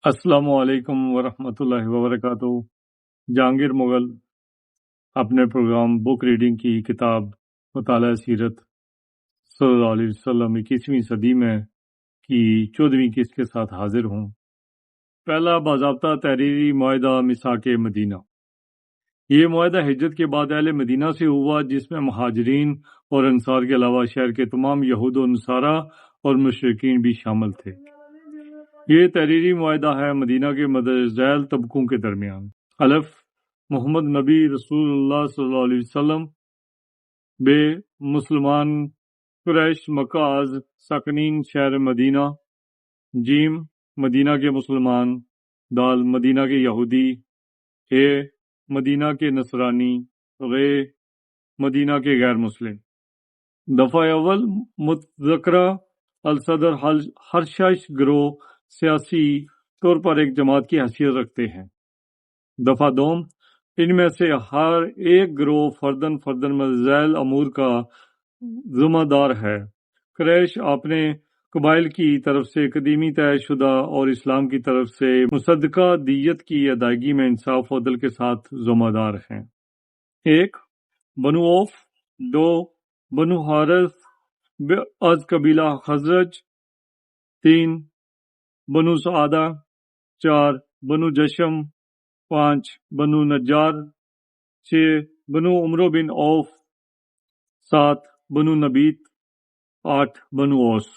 السلام علیکم ورحمۃ اللہ وبرکاتہ۔ جہانگیر مغل اپنے پروگرام بک ریڈنگ کی کتاب مطالعہ سیرت صلی اللہ علیہ وسلم 21ویں صدی میں کی 14ویں قسط کے ساتھ حاضر ہوں۔ پہلا باضابطہ تحریری معاہدہ میثاق مدینہ۔ یہ معاہدہ ہجرت کے بعد اہل مدینہ سے ہوا، جس میں مہاجرین اور انصار کے علاوہ شہر کے تمام یہود و نصارہ اور مشرکین بھی شامل تھے۔ یہ تحریری معاہدہ ہے مدینہ کے مندرجہ ذیل طبقوں کے درمیان: الف، محمد نبی رسول اللہ صلی اللہ علیہ وسلم، ب، مسلمان قریش مکہ از ساکنین شہر مدینہ، جیم، مدینہ کے مسلمان، دال، مدینہ کے یہودی، اے، مدینہ کے نصرانی، غ، مدینہ کے غیر مسلم۔ دفعہ اول، متذکرہ الصدر ہر شش گروہ سیاسی طور پر ایک جماعت کی حیثیت رکھتے ہیں۔ دفعہ دوم، ان میں سے ہر ایک گروہ فردن ذیل امور کا ذمہ دار ہے۔ قریش اپنے قبائل کی طرف سے قدیمی طے شدہ اور اسلام کی طرف سے مصدقہ دیت کی ادائیگی میں انصاف و عدل کے ساتھ ذمہ دار ہیں۔ ایک، بنو اوف، دو، بنو حارث از قبیلہ خزرج، تین، بنو سعادہ، چار، بنو جشم، پانچ، بنو نجار، چھ، بنو عمرو بن اوف، سات، بنو نبیت، آٹھ، بنو اوس۔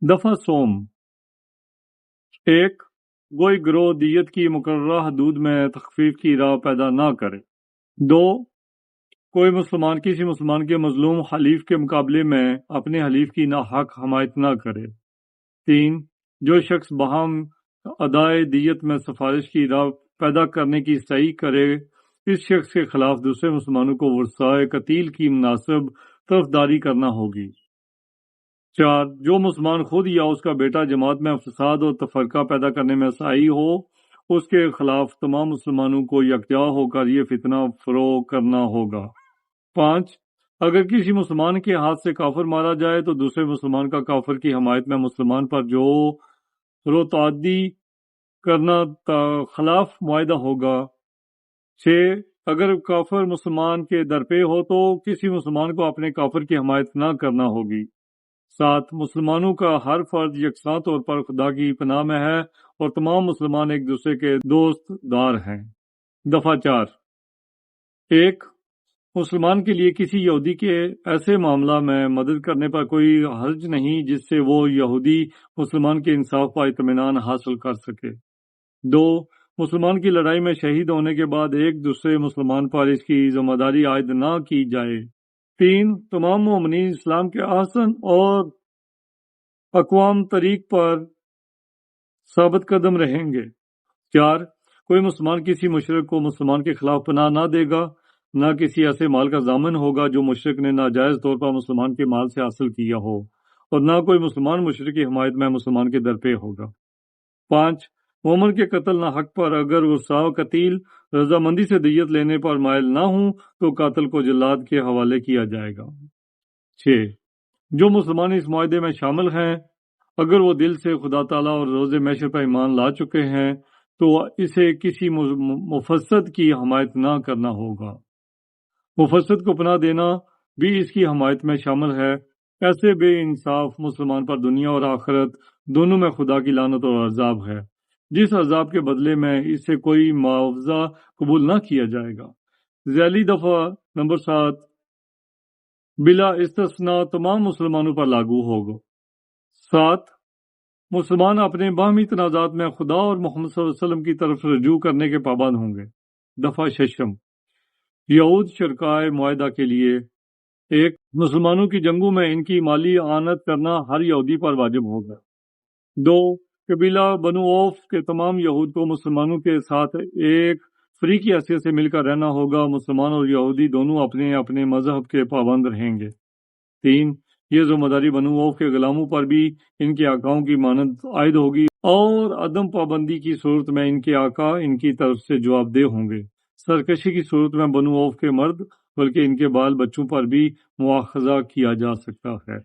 دفعہ سوم، ایک، کوئی گروہ دیت کی مقررہ حدود میں تخفیف کی راہ پیدا نہ کرے۔ دو، کوئی مسلمان کسی مسلمان کے مظلوم حلیف کے مقابلے میں اپنے حلیف کی ناحق حمایت نہ کرے۔ تین، جو شخص باہم ادائے دیت میں سفارش کی راہ پیدا کرنے کی صحیح کرے، اس شخص کے خلاف دوسرے مسلمانوں کو ورثائے قتیل کی مناسب طرفداری کرنا ہوگی۔ چار، جو مسلمان خود یا اس کا بیٹا جماعت میں فساد اور تفرقہ پیدا کرنے میں سعی ہو، اس کے خلاف تمام مسلمانوں کو یکجا ہو کر یہ فتنہ فروغ کرنا ہوگا۔ پانچ، اگر کسی مسلمان کے ہاتھ سے کافر مارا جائے تو دوسرے مسلمان کا کافر کی حمایت میں مسلمان پر جو تعدی کرنا خلاف معاہدہ ہوگا۔ چھ، اگر کافر مسلمان کے درپے ہو تو کسی مسلمان کو اپنے کافر کی حمایت نہ کرنا ہوگی۔ سات، مسلمانوں کا ہر فرد یکساں طور پر خدا کی پناہ میں ہے اور تمام مسلمان ایک دوسرے کے دوست دار ہیں۔ دفعہ چار، ایک، مسلمان کے لیے کسی یہودی کے ایسے معاملہ میں مدد کرنے پر کوئی حرج نہیں جس سے وہ یہودی مسلمان کے انصاف پر اطمینان حاصل کر سکے۔ دو، مسلمان کی لڑائی میں شہید ہونے کے بعد ایک دوسرے مسلمان پر اس کی ذمہ داری عائد نہ کی جائے۔ تین، تمام مومنین اسلام کے احسن اور اقوام طریق پر ثابت قدم رہیں گے۔ چار، کوئی مسلمان کسی مشرک کو مسلمان کے خلاف پناہ نہ دے گا، نہ کسی ایسے مال کا ضامن ہوگا جو مشرک نے ناجائز طور پر مسلمان کے مال سے حاصل کیا ہو، اور نہ کوئی مسلمان مشرک کی حمایت میں مسلمان کے درپے ہوگا۔ پانچ، مومن کے قتل نہ حق پر اگر ورثاء قتیل رضامندی سے دیت لینے پر مائل نہ ہوں تو قاتل کو جلاد کے حوالے کیا جائے گا۔ چھ، جو مسلمان اس معاہدے میں شامل ہیں اگر وہ دل سے خدا تعالیٰ اور روز محشر پر ایمان لا چکے ہیں تو اسے کسی مفسد کی حمایت نہ کرنا ہوگا۔ مفسد کو پناہ دینا بھی اس کی حمایت میں شامل ہے۔ ایسے بے انصاف مسلمان پر دنیا اور آخرت دونوں میں خدا کی لعنت اور عذاب ہے، جس عذاب کے بدلے میں اس سے کوئی معاوضہ قبول نہ کیا جائے گا۔ ذیلی دفعہ نمبر 7 بلا استثناء تمام مسلمانوں پر لاگو ہوگا۔ 7، مسلمان اپنے باہمی تنازعات میں خدا اور محمد صلی اللہ علیہ وسلم کی طرف رجوع کرنے کے پابند ہوں گے۔ دفعہ ششم، یہود شرکائے معاہدہ کے لیے: ایک، مسلمانوں کی جنگوں میں ان کی مالی اعانت کرنا ہر یہودی پر واجب ہوگا۔ دو، قبیلہ بنو اوف کے تمام یہود کو مسلمانوں کے ساتھ ایک فریق کی حیثیت سے مل کر رہنا ہوگا۔ مسلمان اور یہودی دونوں اپنے اپنے مذہب کے پابند رہیں گے۔ تین، یہ ذمہ داری بنو اوف کے غلاموں پر بھی ان کے آقاؤں کی مانند عائد ہوگی اور عدم پابندی کی صورت میں ان کے آقا ان کی طرف سے جواب دہ ہوں گے۔ سرکشی کی صورت میں بنو اوف کے مرد بلکہ ان کے بال بچوں پر بھی مواخذہ کیا جا سکتا ہے۔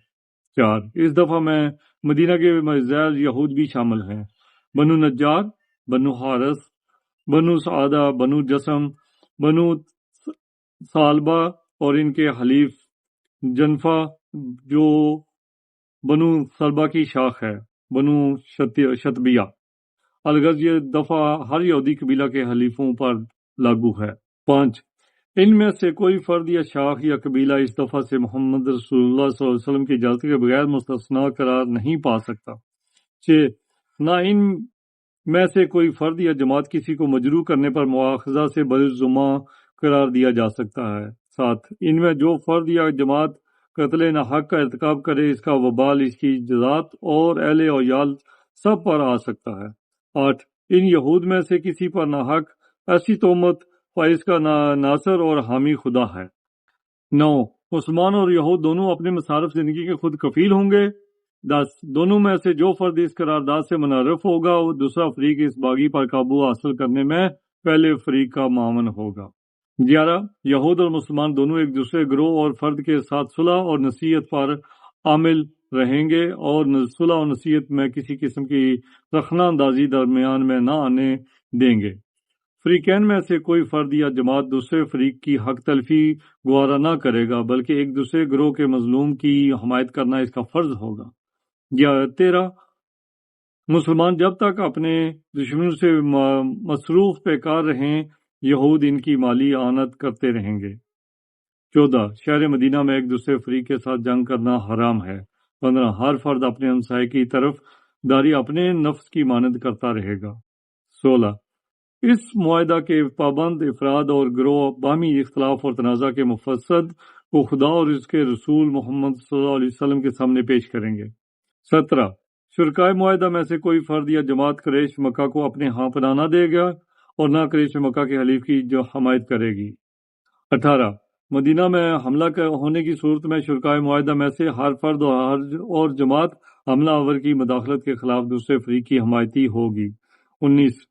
4، اس دفعہ میں مدینہ کے ذیل یہود بھی شامل ہیں۔ بنو نجار، بنو حارث، بنو سعادہ، بنو جسم، بنو سالبہ اور ان کے حلیف جنفا جو بنو سلبہ کی شاخ ہے، بنو شتبیہ۔ الغرض یہ دفعہ ہر یہودی قبیلہ کے حلیفوں پر لاگو ہے۔ 5، ان میں سے کوئی فرد یا شاخ یا قبیلہ اس دفعہ سے محمد رسول اللہ صلی اللہ علیہ وسلم کی اجازت کے بغیر مستثنیٰ قرار نہیں پا سکتا۔ 6، نہ ان میں سے کوئی فرد یا جماعت کسی کو مجروح کرنے پر مواخذہ سے برالذمہ قرار دیا جا سکتا ہے۔ 7، ان میں جو فرد یا جماعت قتل ناحق کا ارتکاب کرے اس کا وبال اس کی ذات اور اہل و عیال سب پر آ سکتا ہے۔ 8، ان یہود میں سے کسی پر ناحق ایسی تہمت فائز کا ناصر اور حامی خدا ہے۔ 9، مسلمان اور یہود دونوں اپنے مصارف زندگی کے خود کفیل ہوں گے۔ 10، دونوں میں سے جو فرد اس قرارداد سے منعرف ہوگا وہ دوسرا فریق اس باغی پر قابو حاصل کرنے میں پہلے فریق کا معاون ہوگا۔ 11، یہود اور مسلمان دونوں ایک دوسرے گروہ اور فرد کے ساتھ صلح اور نصیحت پر عامل رہیں گے اور صلح اور نصیحت میں کسی قسم کی رخنہ اندازی درمیان میں نہ آنے دیں گے۔ فریقین میں سے کوئی فرد یا جماعت دوسرے فریق کی حق تلفی گوارا نہ کرے گا بلکہ ایک دوسرے گروہ کے مظلوم کی حمایت کرنا اس کا فرض ہوگا۔ 13، مسلمان جب تک اپنے دشمنوں سے مصروف پیکار رہیں یہود ان کی مالی اعانت کرتے رہیں گے۔ 14، شہر مدینہ میں ایک دوسرے فریق کے ساتھ جنگ کرنا حرام ہے۔ 15، ہر فرد اپنے ہمسائے کی طرف داری اپنے نفس کی مانند کرتا رہے گا۔ 16، اس معاہدہ کے پابند افراد اور گروہ باہمی اختلاف اور تنازع کے مفسد کو خدا اور اس کے رسول محمد صلی اللہ علیہ وسلم کے سامنے پیش کریں گے۔ 17، شرکائے معاہدہ میں سے کوئی فرد یا جماعت قریش مکہ کو اپنے ہاں پناہ نہ دے گا اور نہ قریش مکہ کے حلیف کی جو حمایت کرے گی۔ 18، مدینہ میں حملہ ہونے کی صورت میں شرکائے معاہدہ میں سے ہر فرد اور جماعت حملہ آور کی مداخلت کے خلاف دوسرے فریق کی حمایتی ہوگی۔ 19،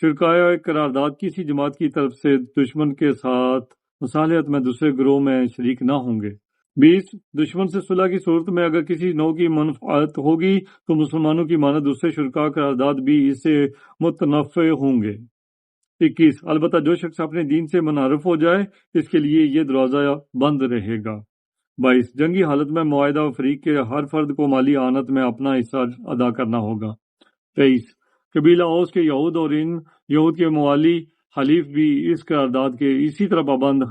شرکائے قرارداد کسی جماعت کی طرف سے دشمن کے ساتھ مصالحت میں دوسرے گروہ میں شریک نہ ہوں گے۔ 20، دشمن سے صلح کی صورت میں اگر کسی نوع کی منفعت ہوگی تو مسلمانوں کی مانند دوسرے شرکاء قرارداد بھی اس سے متنفع ہوں گے۔ 21، البتہ جو شخص اپنے دین سے منحرف ہو جائے اس کے لیے یہ دروازہ بند رہے گا۔ 22، جنگی حالت میں معاہدہ فریق کے ہر فرد کو مالی اعانت میں اپنا حصہ ادا کرنا ہوگا۔ 23، قبیلہ اوس کے یہود اور ان یہود کے موالی حلیف بھی اس قرارداد کے اسی طرح پابند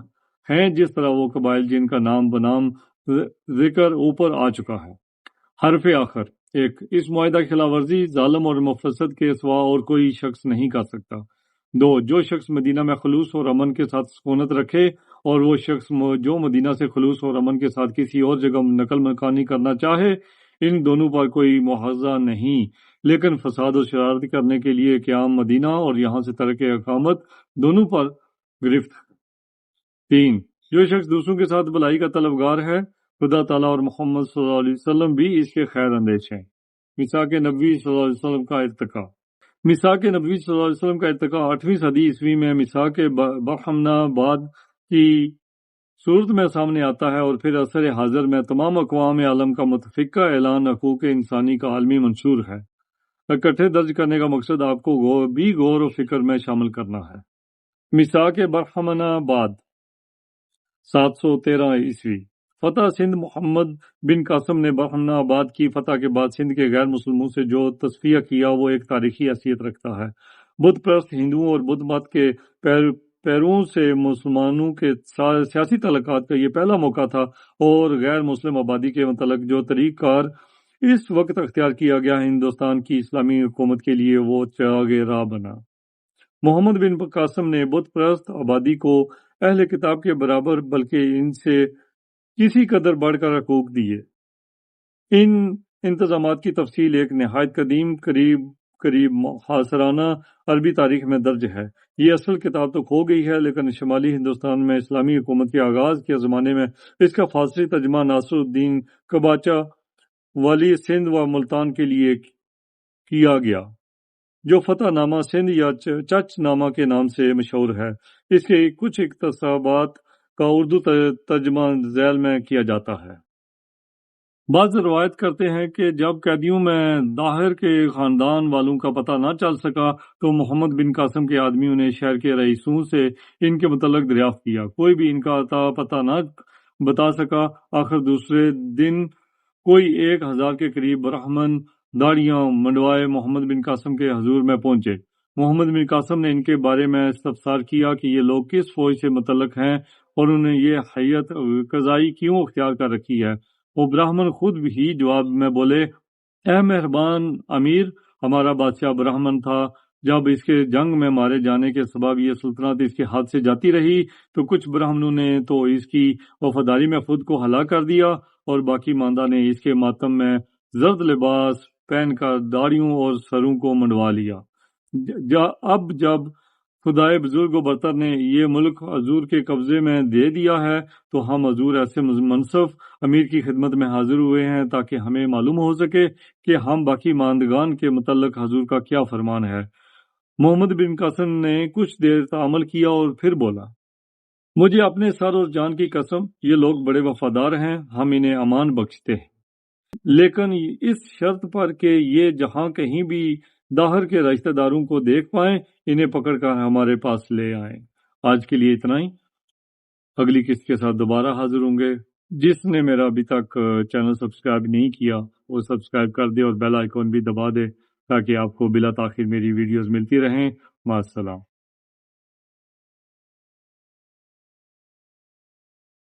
ہیں جس طرح وہ قبائل جن کا نام بنام ذکر اوپر آ چکا ہے۔ حرف آخر 1، اس معاہدہ کی خلاف ورزی ظالم اور مفسد کے سوا اور کوئی شخص نہیں کر سکتا۔ 2، جو شخص مدینہ میں خلوص اور امن کے ساتھ سکونت رکھے اور وہ شخص جو مدینہ سے خلوص اور امن کے ساتھ کسی اور جگہ نقل مکانی کرنا چاہے ان دونوں پر کوئی معاوضہ نہیں لیکن فساد و شرارت کرنے کے لیے قیام مدینہ اور یہاں سے ترک اقامت دونوں پر گرفت۔ 3، جو شخص دوسروں کے ساتھ بھلائی کا طلبگار ہے خدا تعالیٰ اور محمد صلی اللہ علیہ وسلم بھی اس کے خیر اندیش ہیں۔ میثاق نبوی صلی اللہ علیہ وسلم کا ارتقاء۔ میثاق نبوی صلی اللہ علیہ وسلم کا ارتقاء 8ویں صدی عیسوی میں میثاق برہمنہ بعد کی صورت میں سامنے آتا ہے اور پھر عصر حاضر میں تمام اقوام عالم کا متفقہ اعلان حقوق انسانی کا عالمی منشور ہے۔ اکٹھے درج کرنے کا مقصد آپ کو بھی غور و فکر میں شامل کرنا ہے۔ میثاق برہمنہ بعد 713 عیسوی۔ فتح سندھ محمد بن قاسم نے برہمنہ آباد کی فتح کے بعد سندھ کے غیر مسلموں سے جو تصفیہ کیا وہ ایک تاریخی حیثیت رکھتا ہے۔ بدھ پرست ہندوؤں اور بدھ مت کے پیرووں سے مسلمانوں کے سیاسی تعلقات کا یہ پہلا موقع تھا اور غیر مسلم آبادی کے متعلق جو طریق کار اس وقت اختیار کیا گیا ہندوستان کی اسلامی حکومت کے لیے وہ چراغ راہ بنا۔ محمد بن قاسم نے بدھ پرست آبادی کو اہل کتاب کے برابر بلکہ ان سے کسی قدر بڑھ کر حقوق دیے۔ ان انتظامات کی تفصیل ایک نہایت قدیم قریب محاصرانہ عربی تاریخ میں درج ہے۔ یہ اصل کتاب تو کھو گئی ہے لیکن شمالی ہندوستان میں اسلامی حکومت کے آغاز کے زمانے میں اس کا فارسی ترجمہ ناصر الدین قباچہ والی سندھ و ملتان کے لیے کیا گیا جو فتح نامہ سندھ یا چچ نامہ کے نام سے مشہور ہے۔ اس کے کچھ اقتباسات کا اردو ترجمہ ذیل میں کیا جاتا ہے۔ بعض روایت کرتے ہیں کہ جب قیدیوں میں داہر کے خاندان والوں کا پتہ نہ چل سکا تو محمد بن قاسم کے آدمیوں نے شہر کے رئیسوں سے ان کے متعلق دریافت کیا۔ کوئی بھی ان کا پتہ نہ بتا سکا۔ آخر دوسرے دن کوئی 1000 کے قریب برہمن داڑیاں منڈوائے محمد بن قاسم کے حضور میں پہنچے۔ محمد بن قاسم نے ان کے بارے میں استفسار کیا کہ یہ لوگ کس فوج سے متعلق ہیں اور انہیں یہ حیت قضائی کیوں اختیار کر رکھی ہے۔ وہ برہمن خود ہی جواب میں بولے، اے مہربان امیر، ہمارا بادشاہ برہمن تھا۔ جب اس کے جنگ میں مارے جانے کے سبب یہ سلطنت اس کے ہاتھ سے جاتی رہی تو کچھ برہمنوں نے تو اس کی وفاداری میں خود کو ہلاک کر دیا اور باقی ماندہ نے اس کے ماتم میں زرد لباس پہن کر داڑیوں اور سروں کو منڈوا لیا۔ اب جب خدائے بزرگ و برتر نے یہ ملک حضور کے قبضے میں دے دیا ہے تو ہم حضور ایسے منصف امیر کی خدمت میں حاضر ہوئے ہیں تاکہ ہمیں معلوم ہو سکے کہ ہم باقی ماندگان کے متعلق حضور کا کیا فرمان ہے۔ محمد بن قاسم نے کچھ دیر تعامل کیا اور پھر بولا، مجھے اپنے سر اور جان کی قسم، یہ لوگ بڑے وفادار ہیں، ہم انہیں امان بخشتے ہیں، لیکن اس شرط پر کہ یہ جہاں کہیں بھی داہر کے رشتہ داروں کو دیکھ پائیں انہیں پکڑ کر ہمارے پاس لے آئیں۔ آج کے لیے اتنا ہی، اگلی قسط کے ساتھ دوبارہ حاضر ہوں گے۔ جس نے میرا ابھی تک چینل سبسکرائب نہیں کیا وہ سبسکرائب کر دے اور بیل آئیکن بھی دبا دے تاکہ آپ کو بلا تاخیر میری ویڈیوز ملتی رہیں۔ مع السلام۔